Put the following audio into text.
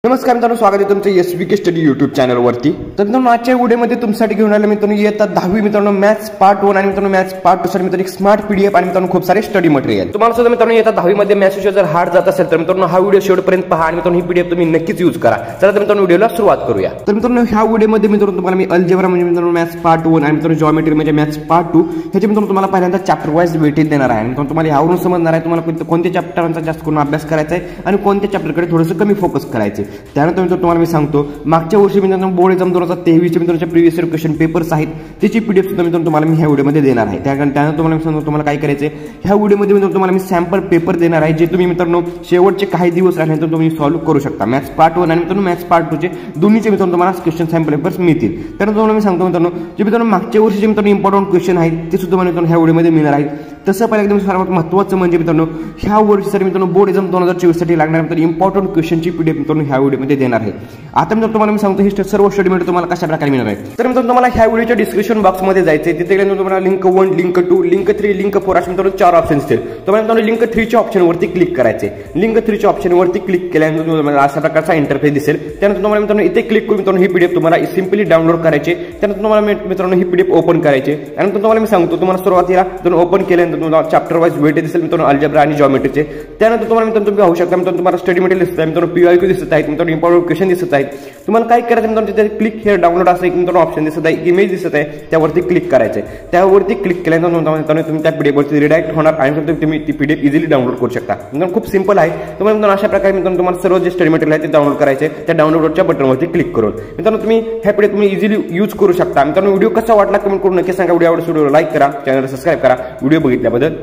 नमस्कार मित्रांनो, स्वागत आहे तुमचं एसबीके स्टडी यूट्यूब चॅनल वरती। तर मित्रांनो, आजच्या व्हिडिओमध्ये तुमच्यासाठी घेऊन आलो मित्रांनो इयत्ता 10वी मित्रांनो मॅथ्स पार्ट 1 आणि मित्रांनो मॅथ्स पार्ट 2 साठी मित्रांनो एक स्मार्ट पीडीएफ आणि मित्रांनो खूप सारे स्टडी मटेरियल। तुम्हाला सुद्धा मित्रांनो इयत्ता 10वी मध्ये मॅथ्स विषय जर हार्ड जात असेल तर मित्रांनो हा व्हिडिओ शेवटपर्यंत पहा आणि मित्रांनो ही पीडीएफ तुम्ही नक्कीच यूज करा। चला तर मित्रांनो व्हिडिओला सुरुवात करूया। तर मित्रांनो ह्या व्हिडिओमध्ये मित्रांनो तुम्हाला मी अल्जेब्रा म्हणजे मित्रांनो मॅथ्स पार्ट 1 आणि मित्रांनो जिओमेट्री म्हणजे मॅथ्स पार्ट 2 ह्याचे मित्रांनो तुम्हाला पहिल्यांदा चॅप्टर वाइज वेटेज देणार आहे। मित्रांनो तुम्हाला यावरून समजणार आहे तुम्हाला कोणत्या चॅप्टरांचा जास्त करून अभ्यास करायचा आहे आणि कोणत्या चॅप्टरकडे थोडंसं कमी फोकस करायचे। त्यानंतर मित्रांनो तुम्हाला मी सांगतो मागच्या वर्षी मित्रांनो बोर्ड एक्झाम 2023 मित्रांनो प्रीवियस इयर क्वेश्चन पेपर्स आहेत त्याची पीडीएफ सुद्धा मित्रांनो तुम्हाला मी ह्या व्हिडिओमध्ये देणार आहे। त्यानंतर तुम्हाला मी सांगतो तुम्हाला काय करायचे ह्या व्हिडिओमध्ये मित्रांनो तुम्हाला मी सॅम्पल पेपर देणार आहे जे तुम्ही मित्रांनो शेवटचे काही दिवस राहिल्यानंतर तुम्ही सॉल्व्ह करू शकता। मॅथ्स पार्ट 1 आणि मित्रांनो मॅथ्स पार्ट 2 चे दोन्हीचे मित्रांनो तुम्हाला क्वेश्चन सॅम्पल पेपर्स मिळतील। त्यानंतर तुम्हाला मी सांगतो मित्रांनो जे मित्रांनो मागच्या वर्षीचे मित्रांनो इम्पॉर्टंट क्वेश्चन आहेत ते सुद्धा मित्रांनो ह्या व्हिडिओमध्ये मिळणार आहेत। तसं पहिला एकदम सर्वात महत्त्वाचं म्हणजे मित्रांनो ह्या वर्षीसाठी मित्रांनो बोर्ड एक्झाम 2024 साठी लागणाऱ्या मित्रांनो इम्पॉर्टंट क्वेश्चनची पीडीएफ मित्रांनो ह्या व्हिडिओमध्ये देणार आहे। आता मित्रांनो तुम्हाला मी सांगतो हे सर्व स्टडी मटेरियल तुम्हाला कशा प्रकारे मिळणार आहे। तर मित्रांनो तुम्हाला ह्या व्हिडिओच्या डिस्क्रिप्शन बॉक्समध्ये जायचे तिथे गेल्यानंतर तुम्हाला लिंक 1 लिंक 2 लिंक 3 लिंक 4 असे मित्रांनो 4 ऑप्शन्स असतील। तुम्हाला मित्रांनो लिंक 3 च्या ऑप्शनवरती क्लिक करायचे। लिंक 3 च्या ऑप्शनवरती क्लिक केल्यानंतर तुम्हाला अशा प्रकारचा इंटरफेस दिसेल। त्यानंतर तुम्हाला मित्रांनो इथे क्लिक करून मित्रांनो ही पीडीएफ तुम्हाला सिंपली डाउनलोड करायचे। त्यानंतर तुम्हाला मित्रांनो ही पीडीएफ ओपन करायचे। त्यानंतर तुम्हाला मी सांगतो तुम्हाला सुरुवातीला तुम्ही ओपन केल्यानंतर तुम्हाला चॅप्टर वाइज वेटेज दिसेल मित्रांनो अल्जेब्रा आणि जिओमेट्रीचे। त्यानंतर तुम्हाला मित्रांनो तुम्ही पाहू शकता मित्रांनो तुम्हाला स्टडी मटेरियल दिसत आहे मित्रांनो पीवायक्यू दिसत आहेत मित्रांनो इम्पॉर्टंट क्वेश्चन दिसत आहेत। तुम्हाला काय करायचं मित्रांनो तिथे क्लिक हिअर डाउनलोड असं एक मित्रांनो ऑप्शन दिसत आहे इमेज दिसत आहे त्यावरती क्लिक करायचं आहे। त्यावरती क्लिक केल्यानंतर तुम्ही त्या पीडीएफ वरती रिडायरेक्ट होणार आणि तुम्ही ती पीडीएफ इझिली डाउनलोड करू शकता। मित्रांनो खूप सिंपल आहे। तुम्हाला मित्रांनो अशा प्रकारे मित्रांनो तुम्हाला सर्व जे स्टडी मटेरियल आहे ते डाउनलोड करायचे त्या डाउनलोडच्या बटनवरती क्लिक करून मित्रांनो तुम्ही ह्या पीडीएफ तुम्ही इझिली यूज करू शकता। मित्रांनो व्हिडिओ कसा वाटला कमेंट करून नक्की सांगा। व्हिडिओ आवडल्यास व्हिडिओला लाईक करा, चॅनलला सबस्क्राइब करा। व्हिडिओ बघितल्याबद्दल